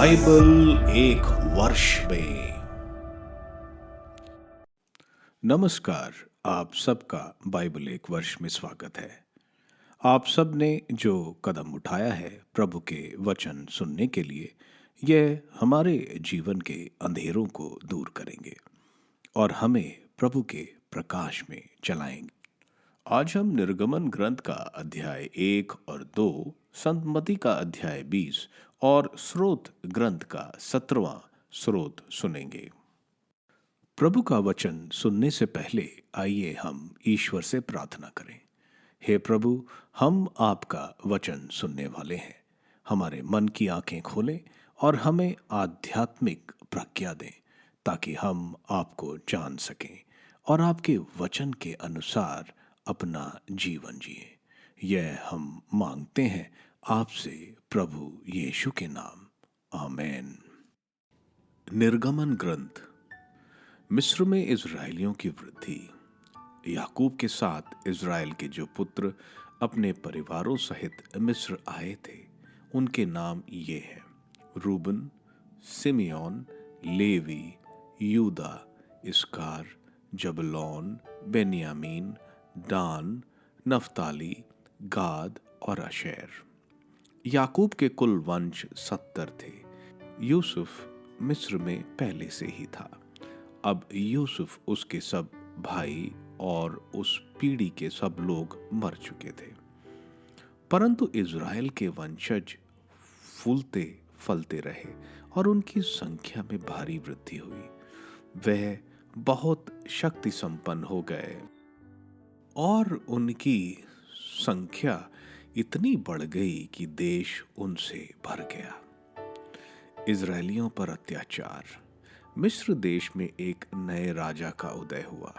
Bible एक वर्ष में। नमस्कार, आप सबका बाइबल एक वर्ष में स्वागत है। आप सब ने जो कदम उठाया है प्रभु के वचन सुनने के लिए, यह हमारे जीवन के अंधेरों को दूर करेंगे और हमें प्रभु के प्रकाश में चलाएंगे। आज हम निर्गमन ग्रंथ का अध्याय 1 और 2, संत मत्ती का अध्याय 20 और स्रोत ग्रंथ का 17वां स्रोत सुनेंगे। प्रभु का वचन सुनने से पहले आइए हम ईश्वर से प्रार्थना करें। हे प्रभु, हम आपका वचन सुनने वाले हैं। हमारे मन की आंखें खोलें और हमें आध्यात्मिक प्रज्ञा दें ताकि हम आपको जान सकें और आपके वचन के अनुसार अपना जीवन जिए। यह हम मांगते हैं आपसे प्रभु यीशु के नाम, आमीन। निर्गमन ग्रंथ। मिस्र में इजरायलियों की वृद्धि। याकूब के साथ इजराइल के जो पुत्र अपने परिवारों सहित मिस्र आए थे, उनके नाम ये हैं: रूबन, सिमियोन, लेवी, यूदा, इसकार, जबूलून, बेन्यामीन, दान, नफ्ताली, गाद और आशेर। याकूब के कुल वंश 70 थे। यूसुफ मिस्र में पहले से ही था। अब यूसुफ, उसके सब भाई और उस पीढ़ी के सब लोग मर चुके थे, परंतु इज़राइल के वंशज फूलते फलते रहे और उनकी संख्या में भारी वृद्धि हुई। वह बहुत शक्ति संपन्न हो गए और उनकी संख्या इतनी बढ़ गई कि देश उनसे भर गया। इजरायलियों पर अत्याचार। मिस्र देश में एक नए राजा का उदय हुआ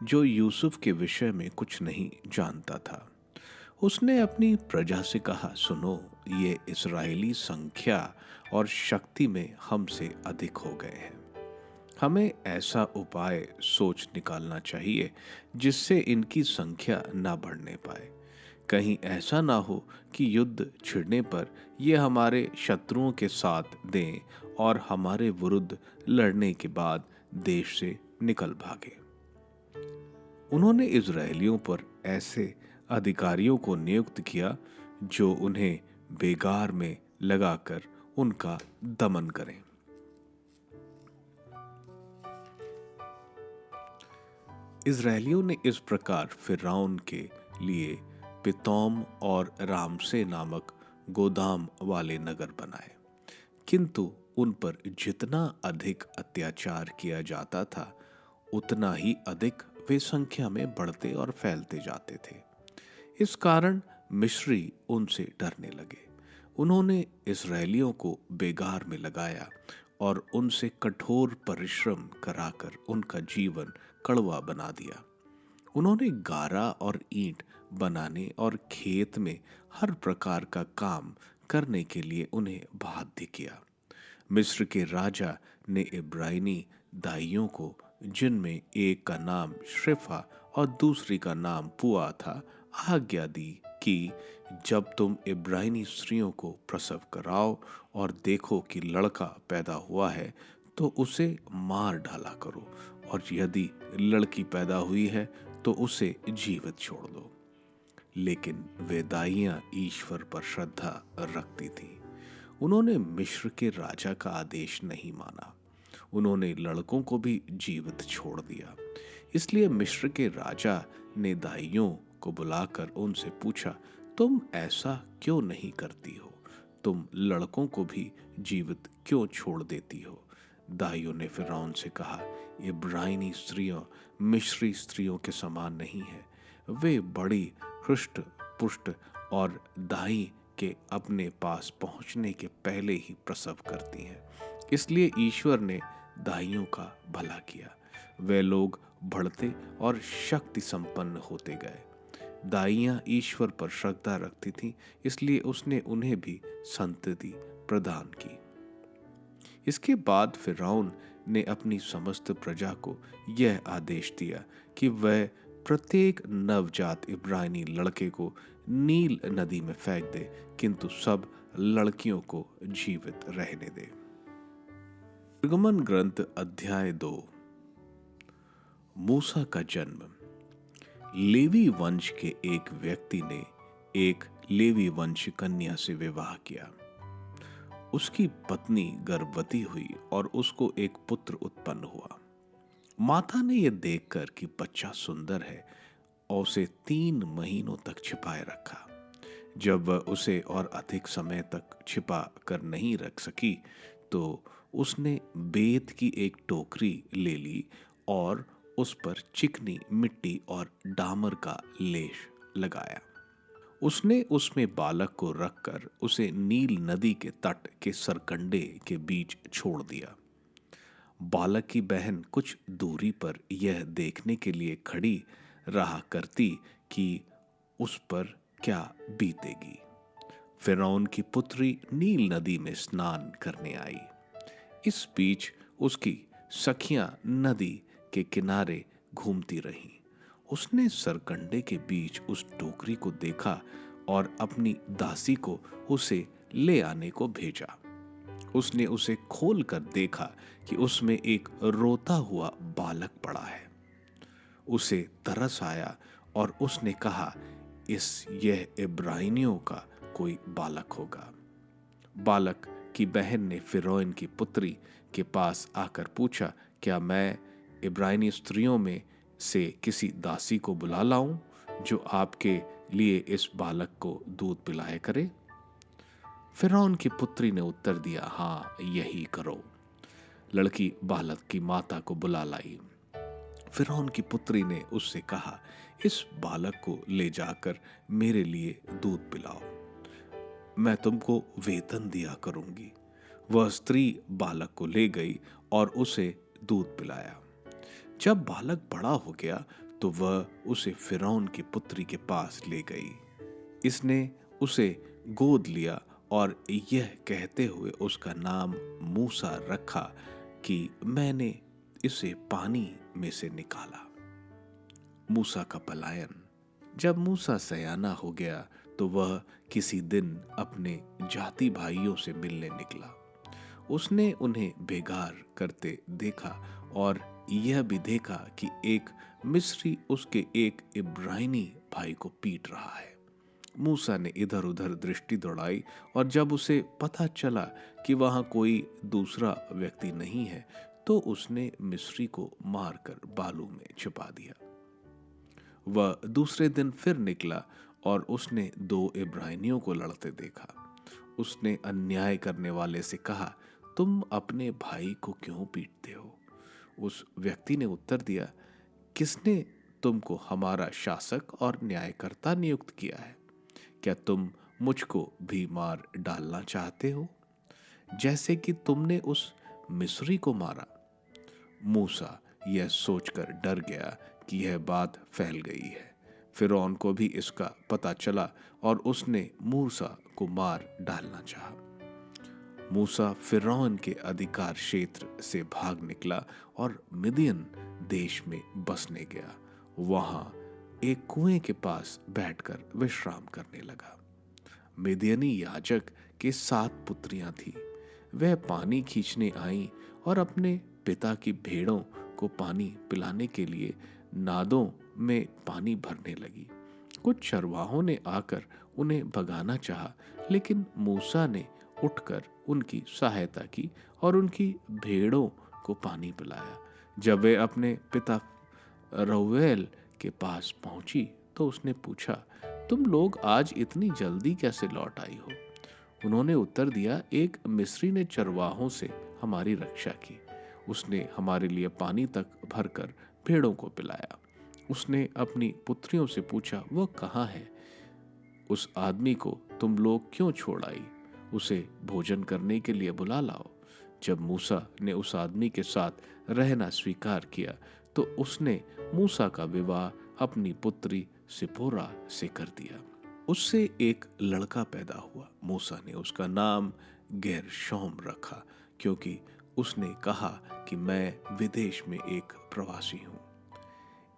जो यूसुफ के विषय में कुछ नहीं जानता था। उसने अपनी प्रजा से कहा, सुनो, ये इस्राएली संख्या और शक्ति में हमसे अधिक हो गए हैं। हमें ऐसा उपाय सोच निकालना चाहिए जिससे इनकी संख्या न बढ़ने पाए। कहीं ऐसा ना हो कि युद्ध छिड़ने पर ये हमारे शत्रुओं के साथ दें और हमारे विरुद्ध लड़ने के बाद देश से निकल भागे। उन्होंने इजरायलियों पर ऐसे अधिकारियों को नियुक्त किया जो उन्हें बेगार में लगाकर उनका दमन करें। इजरायलियों ने इस प्रकार फिरौन के लिए पितोम और रामसे नामक गोदाम वाले नगर बनाए, किंतु उन पर जितना अधिक अत्याचार किया जाता था, उतना ही अधिक वे संख्या में बढ़ते और फैलते जाते थे। इस कारण मिस्री उनसे डरने लगे। उन्होंने इस्राएलियों को बेगार में लगाया और उनसे कठोर परिश्रम कराकर उनका जीवन कड़वा बना दिया। उन्होंने गारा और ईंट बनाने और खेत में हर प्रकार का काम करने के लिए उन्हें बाध्य किया। मिस्र के राजा ने इब्रानी दाइयों को, जिनमें एक का नाम श्रिफा और दूसरी का नाम पुआ था, आज्ञा दी कि जब तुम इब्रानी स्त्रियों को प्रसव कराओ और देखो कि लड़का पैदा हुआ है तो उसे मार डाला करो, और यदि लड़की पैदा हुई है तो उसे जीवित छोड़ दो। लेकिन वे दाइयां ईश्वर पर श्रद्धा रखती थीं। उन्होंने मिस्र के राजा का आदेश नहीं माना। उन्होंने लड़कों को भी जीवित छोड़ दिया। इसलिए मिस्र के राजा ने दाइयों को बुलाकर उनसे पूछा, तुम ऐसा क्यों नहीं करती हो? तुम लड़कों को भी जीवित क्यों छोड़ देती हो? दाइयों ने फिरौन से कहा, इब्रानी स्त्रियां मिस्री स्त्रियों के समान नहीं है। वे बड़ी हृष्ट पुष्ट और दाई के अपने पास पहुंचने के पहले ही प्रसव करती हैं। इसलिए ईश्वर ने दाइयों का भला किया। वे लोग बढ़ते और शक्ति संपन्न होते गए। दाइयां ईश्वर पर श्रद्धा रखती थीं, इसलिए उसने उन्हें भी संतति प्रदान की। इसके बाद फिरौन ने अपनी समस्त प्रजा को यह आदेश दिया कि वह प्रत्येक नवजात इब्रानी लड़के को नील नदी में फेंक दे, किंतु सब लड़कियों को जीवित रहने दे। निर्गमन ग्रंथ अध्याय 2। मूसा का जन्म। लेवी वंश के एक व्यक्ति ने एक लेवी वंश कन्या से विवाह किया। उसकी पत्नी गर्भवती हुई और उसको एक पुत्र उत्पन्न हुआ। माता ने यह देखकर कि बच्चा सुंदर है और उसे 3 महीनों तक छिपाए रखा। जब वह उसे और अधिक समय तक छिपा कर नहीं रख सकी तो उसने बेत की एक टोकरी ले ली और उस पर चिकनी मिट्टी और डामर का लेश लगाया। उसने उसमें बालक को रखकर उसे नील नदी के तट के सरकंडे के बीच छोड़ दिया। बालक की बहन कुछ दूरी पर यह देखने के लिए खड़ी रहा करती कि उस पर क्या बीतेगी। फिरौन की पुत्री नील नदी में स्नान करने आई। इस बीच उसकी सखियां नदी के किनारे घूमती रहीं। उसने सरकंडे के बीच उस टोकरी को देखा और अपनी दासी को उसे ले आने को भेजा। उसने उसे खोल कर देखा कि उसमें एक रोता हुआ बालक पड़ा है। उसे तरस आया और उसने कहा, यह इब्रानियों का कोई बालक होगा। बालक की बहन ने फिरौन की पुत्री के पास आकर पूछा, क्या मैं इब्रानी स्त्रियों में से किसी दासी को बुला लाऊं जो आपके लिए इस बालक को दूध पिलाया करे? फिरौन की पुत्री ने उत्तर दिया, हाँ, यही करो। लड़की बालक की माता को बुला लाई। फिरौन की पुत्री ने उससे कहा, इस बालक को ले जाकर मेरे लिए दूध पिलाओ, मैं तुमको वेतन दिया करूंगी। वह स्त्री बालक को ले गई और उसे दूध पिलाया। जब बालक बड़ा हो गया तो वह उसे फिरौन की पुत्री के पास ले गई। इसने उसे गोद लिया और यह कहते हुए उसका नाम मूसा रखा कि मैंने इसे पानी में से निकाला। मूसा का पलायन। जब मूसा सयाना हो गया तो वह किसी दिन अपने जाति भाइयों से मिलने निकला। उसने उन्हें बेगार करते देखा और यह भी देखा कि एक मिस्री उसके एक इब्रानी भाई को पीट रहा है। मूसा ने इधर उधर दृष्टि दौड़ाई और जब उसे पता चला कि वहां कोई दूसरा व्यक्ति नहीं है तो उसने मिस्री को मारकर बालू में छिपा दिया। वह दूसरे दिन फिर निकला और उसने 2 इब्रानियों को लड़ते देखा। उसने अन्याय करने वाले से कहा, तुम अपने भाई को क्यों पीटते हो? उस व्यक्ति ने उत्तर दिया, किसने तुमको हमारा शासक और न्यायकर्ता नियुक्त किया है? क्या तुम मुझको भी मार डालना चाहते हो जैसे कि तुमने उस मिस्री को मारा? मूसा यह सोचकर डर गया कि यह बात फैल गई है। फिरौन को भी इसका पता चला और उसने मूसा को मार डालना चाहा। मूसा फिरौन के अधिकार क्षेत्र से भाग निकला और मिदियन देश में बसने गया। वहां एक कुएं के पास बैठकर विश्राम करने लगा। मिदियनी याजक के 7 पुत्रियां थीं। वह पानी खींचने आईं और अपने पिता की भेड़ों को पानी पिलाने के लिए नादों में पानी भरने लगी। कुछ चरवाहों ने आकर उन्हें भगाना चाहा, लेकिन मूसा ने उठकर उनकी सहायता की और उनकी भेड़ों को पानी पिलाया। जब वे अपने पिता रऊएल के पास पहुंची तो उसने पूछा, तुम लोग आज इतनी जल्दी कैसे लौट आई हो? उन्होंने उत्तर दिया, एक मिस्री ने चरवाहों से हमारी रक्षा की। उसने हमारे लिए पानी तक भरकर भेड़ों को पिलाया। उसने अपनी पुत्रियों से पूछा, वह कहाँ है? उस आदमी को तुम लोग क्यों छोड़ आई? उसे भोजन करने के लिए बुला लाओ। जब मूसा ने उस आदमी के साथ रहना स्वीकार किया तो उसने मूसा का विवाह अपनी पुत्री सिपोरा से कर दिया। उससे एक लड़का पैदा हुआ। मूसा ने उसका नाम गेरशोम रखा, क्योंकि उसने कहा कि मैं विदेश में एक प्रवासी हूं।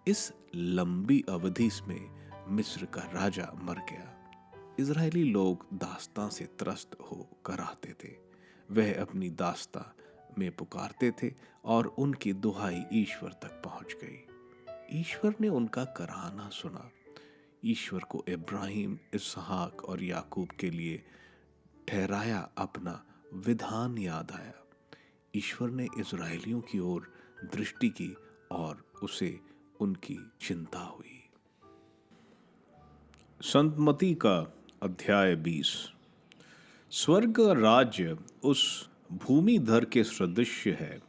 इस लंबी अवधि में मिस्र का राजा मर गया। इजरायली लोग दास्तां से त्रस्त होकर आते थे। वह अपनी दास्तां में पुकारते थे और उनकी दुहाई ईश्वर तक पहुंच गई। ईश्वर ने उनका कराहना सुना। ईश्वर को इब्राहिम, इसहाक और याकूब के लिए ठहराया अपना विधान याद आया। ईश्वर ने इजरायलियों की ओर दृष्टि की और उसे उनकी चिंता हुई। संत मत्ती का अध्याय 20। स्वर्ग का राज्य उस भूमिधर के सदृश है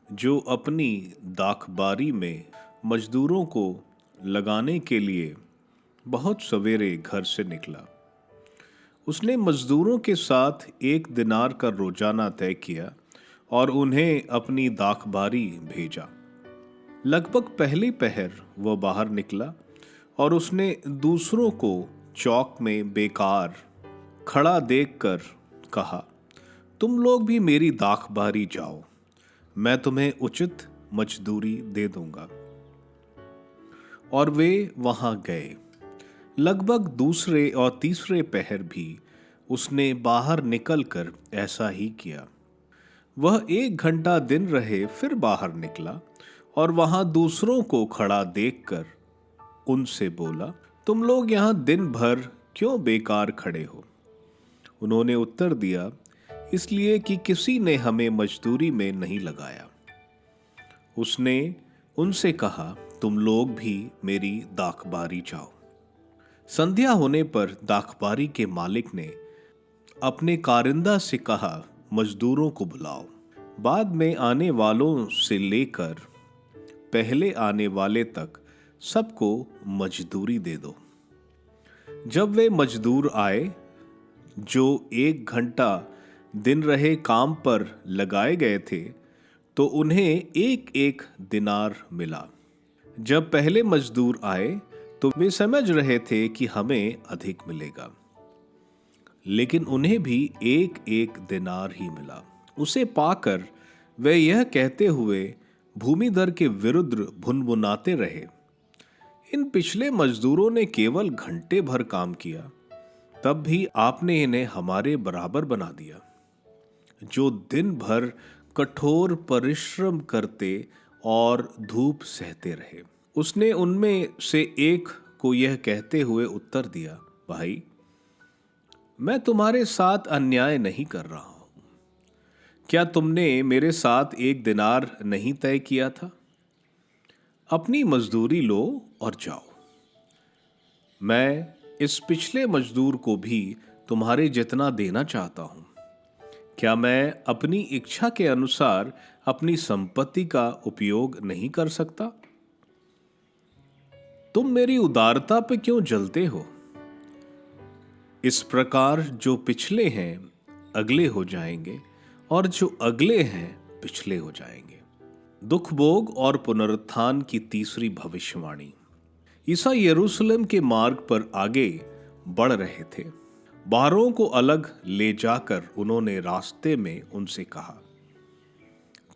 जो अपनी दाखबारी में मजदूरों को लगाने के लिए बहुत सवेरे घर से निकला। उसने मजदूरों के साथ 1 दिनार का रोजाना तय किया और उन्हें अपनी दाखबारी भेजा। लगभग पहली पहर वह बाहर निकला और उसने दूसरों को चौक में बेकार खड़ा देखकर कहा, तुम लोग भी मेरी दाखबारी जाओ, मैं तुम्हें उचित मजदूरी दे दूंगा। और वे वहां गए। लगभग दूसरे और तीसरे पहर भी उसने बाहर निकलकर ऐसा ही किया। वह 1 घंटा दिन रहे, फिर बाहर निकला और वहां दूसरों को खड़ा देखकर उनसे बोला, तुम लोग यहां दिन भर क्यों बेकार खड़े हो? उन्होंने उत्तर दिया, इसलिए कि किसी ने हमें मजदूरी में नहीं लगाया। उसने उनसे कहा, तुम लोग भी मेरी दाखबारी जाओ। संध्या होने पर दाखबारी के मालिक ने अपने कारिंदा से कहा, मजदूरों को बुलाओ, बाद में आने वालों से लेकर पहले आने वाले तक सबको मजदूरी दे दो। जब वे मजदूर आए जो 1 घंटा दिन रहे काम पर लगाए गए थे, तो उन्हें 1-1 दिनार मिला। जब पहले मजदूर आए तो वे समझ रहे थे कि हमें अधिक मिलेगा, लेकिन उन्हें भी 1-1 दिनार ही मिला। उसे पाकर वे यह कहते हुए भूमिधर के विरुद्ध भुनभुनाते रहे, इन पिछले मजदूरों ने केवल घंटे भर काम किया, तब भी आपने इन्हें हमारे बराबर बना दिया, जो दिन भर कठोर परिश्रम करते और धूप सहते रहे। उसने उनमें से एक को यह कहते हुए उत्तर दिया, भाई, मैं तुम्हारे साथ अन्याय नहीं कर रहा हूं। क्या तुमने मेरे साथ 1 दिनार नहीं तय किया था? अपनी मजदूरी लो और जाओ। मैं इस पिछले मजदूर को भी तुम्हारे जितना देना चाहता हूं। क्या मैं अपनी इच्छा के अनुसार अपनी संपत्ति का उपयोग नहीं कर सकता? तुम मेरी उदारता पे क्यों जलते हो? इस प्रकार जो पिछले हैं अगले हो जाएंगे और जो अगले हैं पिछले हो जाएंगे। दुख भोग और पुनरुत्थान की तीसरी भविष्यवाणी। ईसा यरूशलेम के मार्ग पर आगे बढ़ रहे थे। बाहरों को अलग ले जाकर उन्होंने रास्ते में उनसे कहा,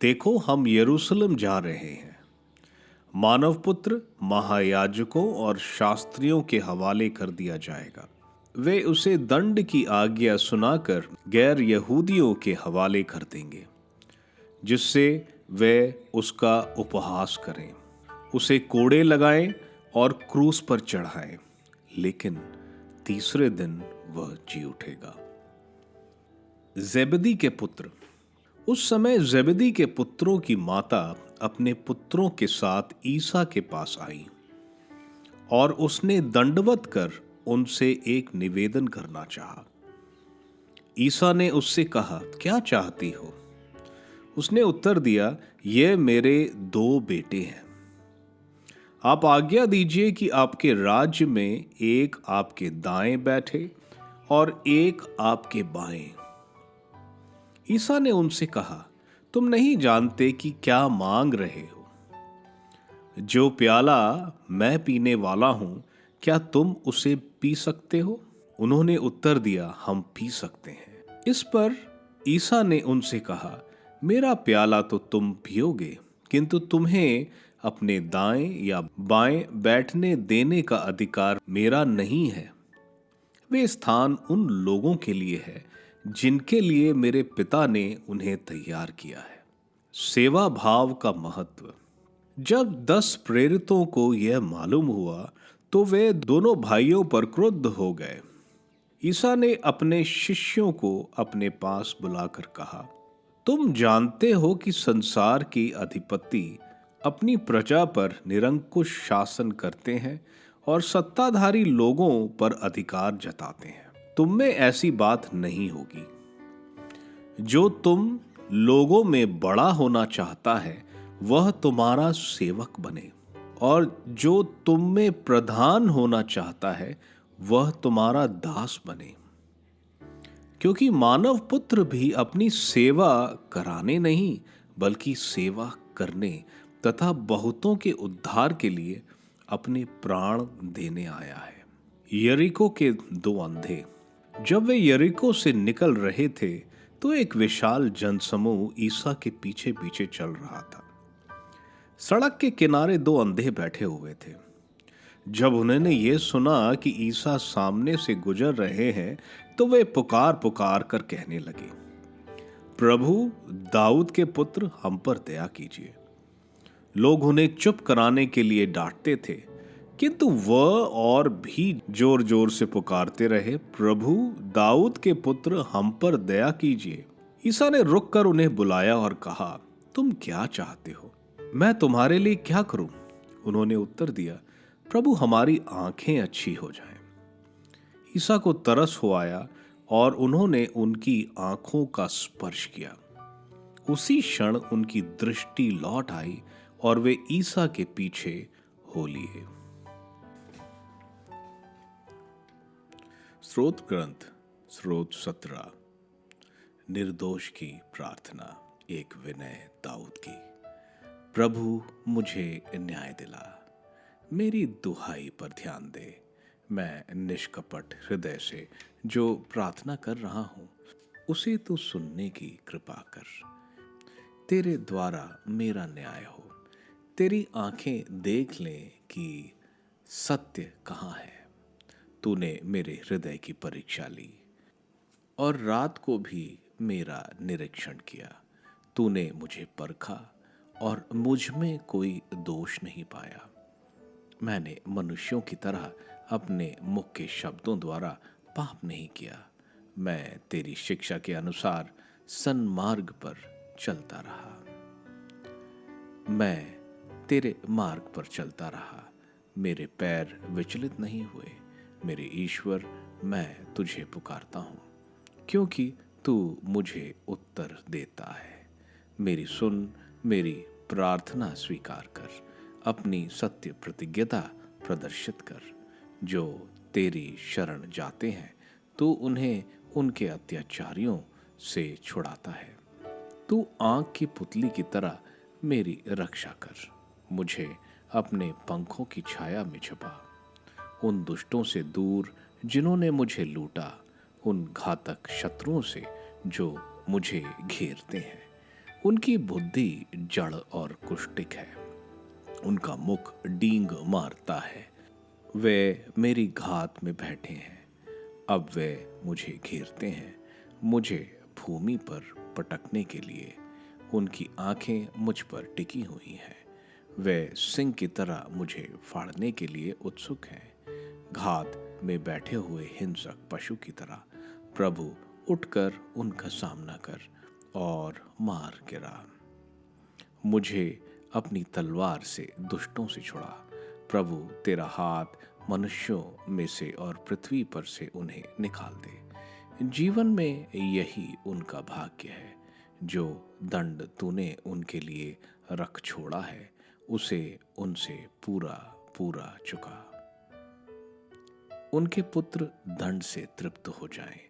देखो, हम यरूशलेम जा रहे हैं। मानव पुत्र महायाजकों और शास्त्रियों के हवाले कर दिया जाएगा। वे उसे दंड की आज्ञा सुनाकर गैर यहूदियों के हवाले कर देंगे, जिससे वे उसका उपहास करें, उसे कोड़े लगाएं और क्रूस पर चढ़ाएं, लेकिन तीसरे दिन वह जी उठेगा। जेबदी के पुत्र। उस समय जेबदी के पुत्रों की माता अपने पुत्रों के साथ ईसा के पास आई और उसने दंडवत कर उनसे एक निवेदन करना चाहा। ईसा ने उससे कहा, क्या चाहती हो? उसने उत्तर दिया, ये मेरे 2 बेटे हैं। आप आज्ञा दीजिए कि आपके राज्य में एक आपके दाएं बैठे और एक आपके बाएं। ईसा ने उनसे कहा, तुम नहीं जानते कि क्या मांग रहे हो। जो प्याला मैं पीने वाला हूं, क्या तुम उसे पी सकते हो? उन्होंने उत्तर दिया, हम पी सकते हैं। इस पर ईसा ने उनसे कहा, मेरा प्याला तो तुम पियोगे, किंतु तुम्हें अपने दाएं या बाएं बैठने देने का अधिकार मेरा नहीं है। वे स्थान उन लोगों के लिए है जिनके लिए मेरे पिता ने उन्हें तैयार किया है। सेवा भाव का महत्व। जब 10 प्रेरितों को यह मालूम हुआ तो वे दोनों भाइयों पर क्रुद्ध हो गए। ईसा ने अपने शिष्यों को अपने पास बुलाकर कहा, तुम जानते हो कि संसार की अधिपति अपनी प्रजा पर निरंकुश शासन करते हैं और सत्ताधारी लोगों पर अधिकार जताते हैं। तुम में ऐसी बात नहीं होगी। जो तुम लोगों में बड़ा होना चाहता है वह तुम्हारा सेवक बने, और जो तुम में प्रधान होना चाहता है वह तुम्हारा दास बने। क्योंकि मानव पुत्र भी अपनी सेवा कराने नहीं बल्कि सेवा करने तथा बहुतों के उद्धार के लिए अपने प्राण देने आया है। यरीको के 2 अंधे। जब वे यरीको से निकल रहे थे तो एक विशाल जनसमूह ईसा के पीछे पीछे चल रहा था। सड़क के किनारे 2 अंधे बैठे हुए थे। जब उन्होंने ये सुना कि ईसा सामने से गुजर रहे हैं तो वे पुकार पुकार कर कहने लगे, प्रभु, दाऊद के पुत्र, हम पर दया कीजिए। लोग उन्हें चुप कराने के लिए डांटते थे, किंतु वह और भी जोर जोर से पुकारते रहे, प्रभु, दाऊद के पुत्र, हम पर दया कीजिए। ईसा ने रुककर उन्हें बुलाया और कहा, तुम क्या चाहते हो? मैं तुम्हारे लिए क्या करूं? उन्होंने उत्तर दिया, प्रभु, हमारी आंखें अच्छी हो जाएं। ईसा को तरस हो आया और उन्होंने उनकी आंखों का स्पर्श किया। उसी क्षण उनकी दृष्टि लौट आई और वे ईसा के पीछे हो लिए। स्रोत ग्रंथ स्रोत 17। निर्दोष की प्रार्थना। एक विनय दाऊद की। प्रभु, मुझे न्याय दिला, मेरी दुहाई पर ध्यान दे। मैं निष्कपट हृदय से जो प्रार्थना कर रहा हूं उसे तू सुनने की कृपा कर। तेरे द्वारा मेरा न्याय हो। तेरी आंखें देख लें कि सत्य कहाँ है। तूने मेरे हृदय की परीक्षा ली और रात को भी मेरा निरीक्षण किया। तूने मुझे परखा और मुझ में कोई दोष नहीं पाया। मैंने मनुष्यों की तरह अपने मुख के शब्दों द्वारा पाप नहीं किया। मैं तेरी शिक्षा के अनुसार सन्मार्ग पर चलता रहा। मैं तेरे मार्ग पर चलता रहा। मेरे पैर विचलित नहीं हुए। मेरे ईश्वर, मैं तुझे पुकारता हूँ, क्योंकि तू मुझे उत्तर देता है। मेरी सुन, मेरी प्रार्थना स्वीकार कर। अपनी सत्य प्रतिज्ञता प्रदर्शित कर। जो तेरी शरण जाते हैं तू उन्हें उनके अत्याचारियों से छुड़ाता है। तू आँख की पुतली की तरह मेरी रक्षा कर। मुझे अपने पंखों की छाया में छिपा। उन दुष्टों से दूर जिन्होंने मुझे लूटा, उन घातक शत्रुओं से जो मुझे घेरते हैं। उनकी बुद्धि जड़ और कुष्टिक है। उनका मुख डींग मारता है। वे मेरी घात में बैठे हैं। अब वे मुझे घेरते हैं, मुझे भूमि पर पटकने के लिए। उनकी आंखें मुझ पर टिकी हुई हैं। वे सिंह की तरह मुझे फाड़ने के लिए उत्सुक हैं, घात में बैठे हुए हिंसक पशु की तरह। प्रभु, उठकर उनका सामना कर और मार गिरा। मुझे अपनी तलवार से दुष्टों से छुड़ा। प्रभु, तेरा हाथ मनुष्यों में से और पृथ्वी पर से उन्हें निकाल दे। जीवन में यही उनका भाग्य है। जो दंड तूने उनके लिए रख छोड़ा है उसे उनसे पूरा पूरा चुका। उनके पुत्र दंड से तृप्त हो जाएं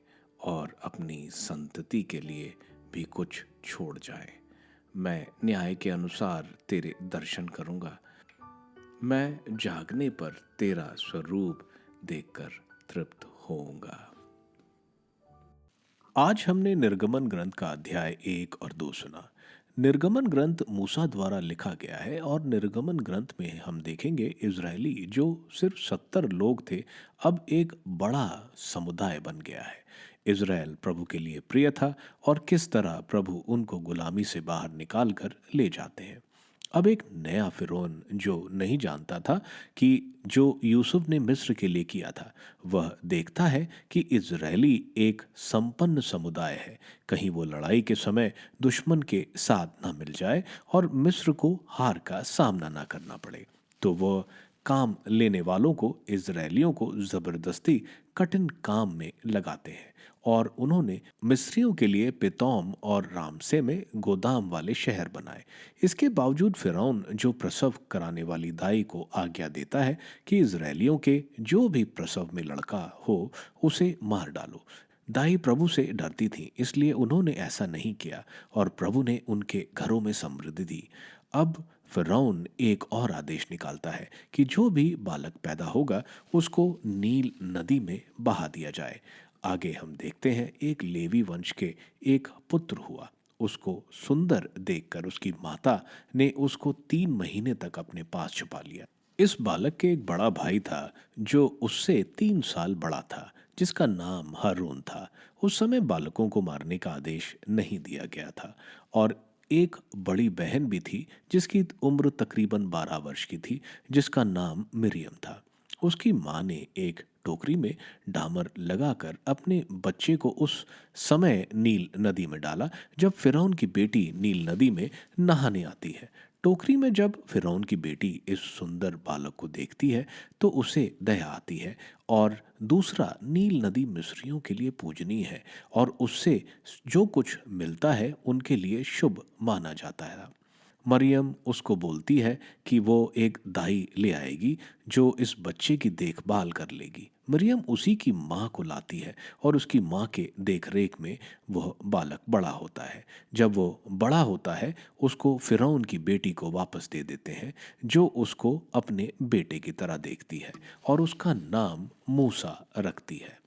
और अपनी संतति के लिए भी कुछ छोड़ जाएं। मैं न्याय के अनुसार तेरे दर्शन करूंगा। मैं जागने पर तेरा स्वरूप देखकर तृप्त होऊंगा। आज हमने निर्गमन ग्रंथ का अध्याय 1 और 2 सुना। निर्गमन ग्रंथ मूसा द्वारा लिखा गया है और निर्गमन ग्रंथ में हम देखेंगे इजरायली जो सिर्फ 70 लोग थे अब एक बड़ा समुदाय बन गया है। इज़राइल प्रभु के लिए प्रिय था और किस तरह प्रभु उनको गुलामी से बाहर निकाल कर ले जाते हैं। अब एक नया फिरौन जो नहीं जानता था कि जो यूसुफ ने मिस्र के लिए किया था, वह देखता है कि इजरायली एक संपन्न समुदाय है। कहीं वो लड़ाई के समय दुश्मन के साथ ना मिल जाए और मिस्र को हार का सामना ना करना पड़े, तो वह काम लेने वालों को, इजरायलियों को जबरदस्ती कठिन काम में लगाते हैं और उन्होंने मिस्रियों के लिए पितौम और रामसे में गोदाम वाले शहर बनाए। इसके बावजूद फिरौन जो प्रसव कराने वाली दाई को आज्ञा देता है कि इजरायलियों के जो भी प्रसव में लड़का हो उसे मार डालो। दाई प्रभु से डरती थी, इसलिए उन्होंने ऐसा नहीं किया और प्रभु ने उनके घरों में समृद्धि दी। अब फिरौन एक और आदेश निकालता है कि जो भी बालक पैदा होगा उसको नील नदी में बहा दिया जाए। आगे हम देखते हैं एक लेवी वंश के एक पुत्र हुआ। उसको सुंदर देखकर उसकी माता ने उसको 3 महीने तक अपने पास छुपा लिया। इस बालक के एक बड़ा भाई था जो उससे 3 साल बड़ा था, जिसका नाम हारून था। उस समय बालकों को मारने का आदेश नहीं दिया गया था और एक बड़ी बहन भी थी जिसकी उम्र तकरीबन 12 वर्ष की थी, जिसका नाम मिरियम था। उसकी माँ ने एक टोकरी में डामर लगाकर अपने बच्चे को उस समय नील नदी में डाला जब फिरौन की बेटी नील नदी में नहाने आती है। टोकरी में जब फिरौन की बेटी इस सुंदर बालक को देखती है तो उसे दया आती है और दूसरा, नील नदी मिस्रियों के लिए पूजनीय है और उससे जो कुछ मिलता है उनके लिए शुभ माना जाता है। मरियम उसको बोलती है कि वो एक दाई ले आएगी जो इस बच्चे की देखभाल कर लेगी। मरियम उसी की माँ को लाती है और उसकी माँ के देखरेख में वह बालक बड़ा होता है। जब वो बड़ा होता है उसको फिरौन की बेटी को वापस दे देते हैं, जो उसको अपने बेटे की तरह देखती है और उसका नाम मूसा रखती है।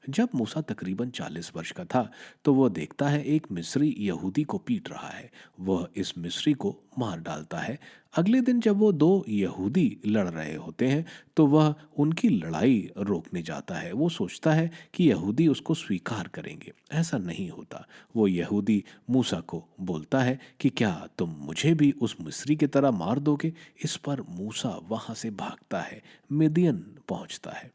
जब मूसा तकरीबन 40 वर्ष का था तो वह देखता है एक मिस्री यहूदी को पीट रहा है। वह इस मिस्री को मार डालता है। अगले दिन जब वो दो यहूदी लड़ रहे होते हैं तो वह उनकी लड़ाई रोकने जाता है। वो सोचता है कि यहूदी उसको स्वीकार करेंगे, ऐसा नहीं होता। वो यहूदी मूसा को बोलता है कि क्या तुम मुझे भी उस मिस्री की तरह मार दोगे। इस पर मूसा वहां से भागता है, मिदियन पहुंचता है।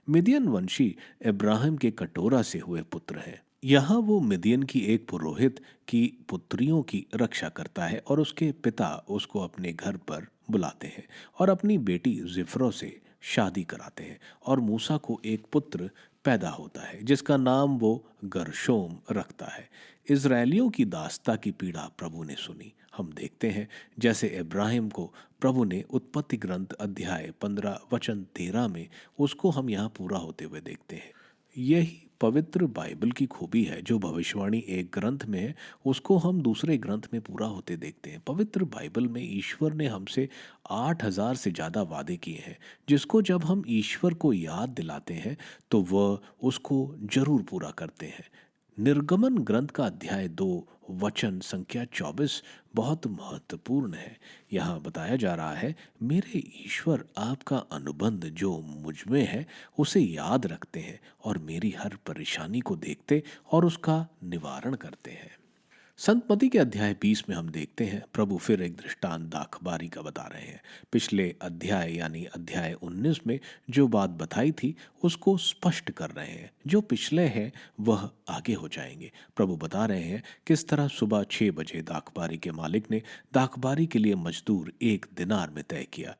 मिदियन वंशी इब्राहिम के कटोरा से हुए पुत्र हैं। यहाँ वो मिदियन की एक पुरोहित की पुत्रियों की रक्षा करता है और उसके पिता उसको अपने घर पर बुलाते हैं और अपनी बेटी जिफ्रो से शादी कराते हैं और मूसा को एक पुत्र पैदा होता है जिसका नाम वो गरशोम रखता है। इज़राइलियों की दास्ता की पीड़ा प्रभु ने सुनी। हम देखते हैं जैसे इब्राहिम को प्रभु ने उत्पत्ति ग्रंथ अध्याय 15 वचन 13 में उसको हम यहाँ पूरा होते हुए देखते हैं। यही पवित्र बाइबल की खूबी है, जो भविष्यवाणी एक ग्रंथ में है उसको हम दूसरे ग्रंथ में पूरा होते देखते हैं। पवित्र बाइबल में ईश्वर ने हमसे 8,000 से ज़्यादा वादे किए हैं, जिसको जब हम ईश्वर को याद दिलाते हैं तो वह उसको जरूर पूरा करते हैं। निर्गमन ग्रंथ का अध्याय 2 वचन संख्या 24 बहुत महत्वपूर्ण है। यहाँ बताया जा रहा है, मेरे ईश्वर आपका अनुबंध जो मुझ में है उसे याद रखते हैं और मेरी हर परेशानी को देखते और उसका निवारण करते हैं। संत मत्ती के अध्याय 20 में हम देखते हैं प्रभु फिर एक दृष्टांत दाखबारी का बता रहे हैं। पिछले अध्याय यानी अध्याय 19 में जो बात बताई थी उसको स्पष्ट कर रहे हैं। जो पिछले हैं वह आगे हो जाएंगे। प्रभु बता रहे हैं किस तरह सुबह 6 बजे दाखबारी के मालिक ने दाखबारी के लिए मजदूर 1 दिनार में तय किया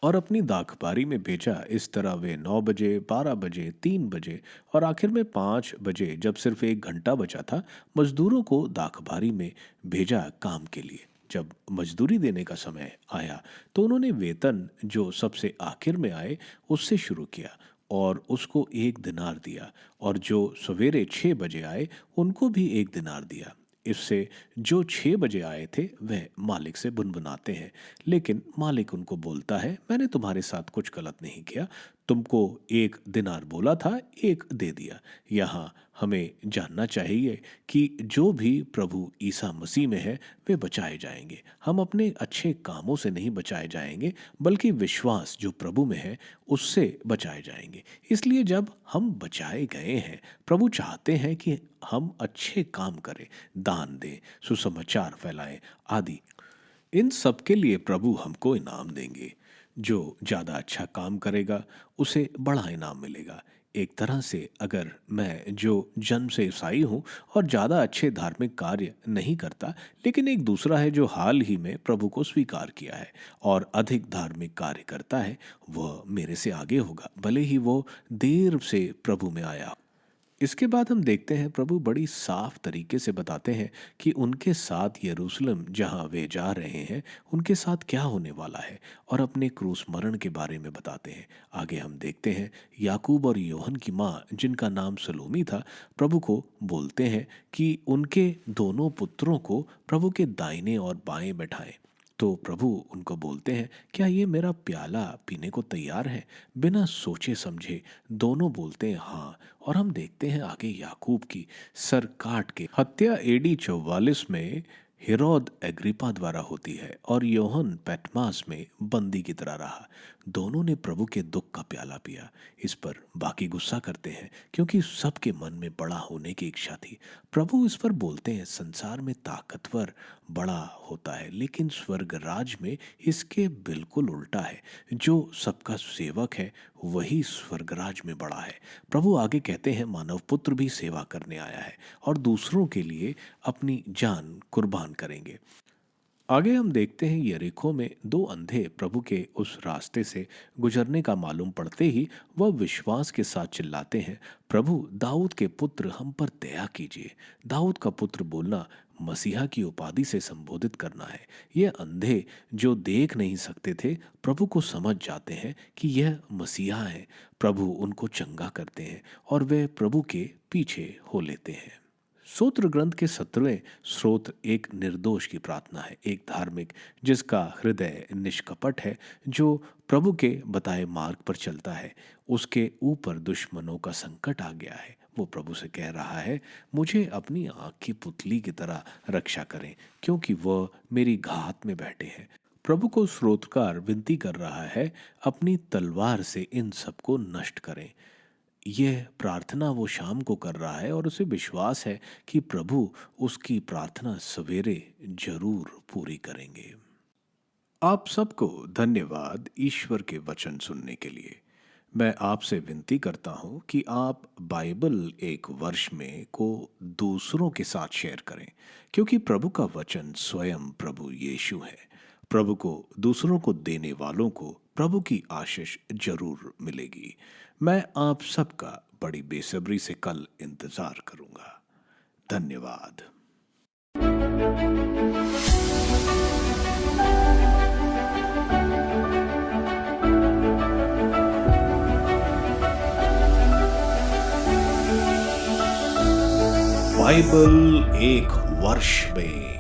और अपनी दाखबारी में भेजा। इस तरह वे 9 बजे, 12 बजे, 3 बजे और आखिर में 5 बजे, जब सिर्फ 1 घंटा बचा था, मजदूरों को दाखबारी में भेजा काम के लिए। जब मजदूरी देने का समय आया तो उन्होंने वेतन जो सबसे आखिर में आए उससे शुरू किया और उसको 1 दिनार दिया, और जो सवेरे 6 बजे आए उनको भी 1 दिनार दिया। इससे जो 6 बजे आए थे वह मालिक से बुनबुनाते हैं, लेकिन मालिक उनको बोलता है, मैंने तुम्हारे साथ कुछ गलत नहीं किया, तुमको 1 दिनार बोला था, 1 दे दिया। यहाँ हमें जानना चाहिए कि जो भी प्रभु ईसा मसीह में है वे बचाए जाएंगे। हम अपने अच्छे कामों से नहीं बचाए जाएंगे, बल्कि विश्वास जो प्रभु में है उससे बचाए जाएंगे। इसलिए जब हम बचाए गए हैं, प्रभु चाहते हैं कि हम अच्छे काम करें, दान दें, सुसमाचार फैलाएं आदि। इन सब के लिए प्रभु हमको इनाम देंगे। जो ज़्यादा अच्छा काम करेगा उसे बड़ा इनाम मिलेगा। एक तरह से अगर मैं जो जन्म से ईसाई हूँ और ज़्यादा अच्छे धार्मिक कार्य नहीं करता, लेकिन एक दूसरा है जो हाल ही में प्रभु को स्वीकार किया है और अधिक धार्मिक कार्य करता है, वह मेरे से आगे होगा, भले ही वो देर से प्रभु में आया। इसके बाद हम देखते हैं प्रभु बड़ी साफ तरीके से बताते हैं कि उनके साथ यरूशलेम जहां वे जा रहे हैं उनके साथ क्या होने वाला है, और अपने क्रूस मरण के बारे में बताते हैं। आगे हम देखते हैं याकूब और योहन की माँ जिनका नाम सलोमी था, प्रभु को बोलते हैं कि उनके दोनों पुत्रों को प्रभु के दाहिने और बाएं बैठाएं। तो प्रभु उनको बोलते हैं, क्या ये मेरा प्याला पीने को तैयार है? बिना सोचे समझे दोनों बोलते हैं हाँ। और हम देखते हैं आगे याकूब की सर काट के हत्या AD 44 में हेरोद एग्रिपा द्वारा होती है और योहन पैटमास में बंदी की तरह रहा। दोनों ने प्रभु के दुख का प्याला पिया। इस पर बाकी गुस्सा करते हैं क्योंकि सबके मन में बड़ा होने की इच्छा थी। प्रभु इस पर बोलते हैं, संसार में ताकतवर बड़ा होता है, लेकिन स्वर्ग राज में इसके बिल्कुल उल्टा है। जो सबका सेवक है वही स्वर्गराज में बड़ा है। प्रभु आगे कहते हैं, मानव पुत्र भी सेवा करने आया है और दूसरों के लिए अपनी जान कुर्बान करेंगे। आगे हम देखते हैं यरीको में 2 अंधे प्रभु के उस रास्ते से गुजरने का मालूम पड़ते ही वह विश्वास के साथ चिल्लाते हैं, प्रभु दाऊद के पुत्र हम पर दया कीजिए। दाऊद का पुत्र बोलना मसीहा की उपाधि से संबोधित करना है। ये अंधे जो देख नहीं सकते थे, प्रभु को समझ जाते हैं कि यह मसीहा है। प्रभु उनको चंगा करते हैं और वे प्रभु के पीछे हो लेते हैं। सूत्र ग्रंथ के 17वें स्रोत एक निर्दोष की प्रार्थना है, एक धार्मिक जिसका हृदय निष्कपट है, जो प्रभु के बताए मार्ग पर चलता है। उसके ऊपर दुश्मनों का संकट आ गया है। वो प्रभु से कह रहा है, मुझे अपनी आँख की पुतली की तरह रक्षा करें, क्योंकि वह मेरी घात में बैठे हैं। प्रभु को स्रोतकार विनती कर रहा है, अपनी तलवार से इन सबको नष्ट करें। यह प्रार्थना वो शाम को कर रहा है और उसे विश्वास है कि प्रभु उसकी प्रार्थना सवेरे जरूर पूरी करेंगे। आप सबको धन्यवाद ईश्वर के वचन सुनने के लिए। मैं आपसे विनती करता हूं कि आप बाइबल एक वर्ष में को दूसरों के साथ शेयर करें, क्योंकि प्रभु का वचन स्वयं प्रभु यीशु है। प्रभु को दूसरों को देने वालों को प्रभु की आशीष जरूर मिलेगी। मैं आप सबका बड़ी बेसब्री से कल इंतजार करूंगा। धन्यवाद। बाइबल एक वर्ष में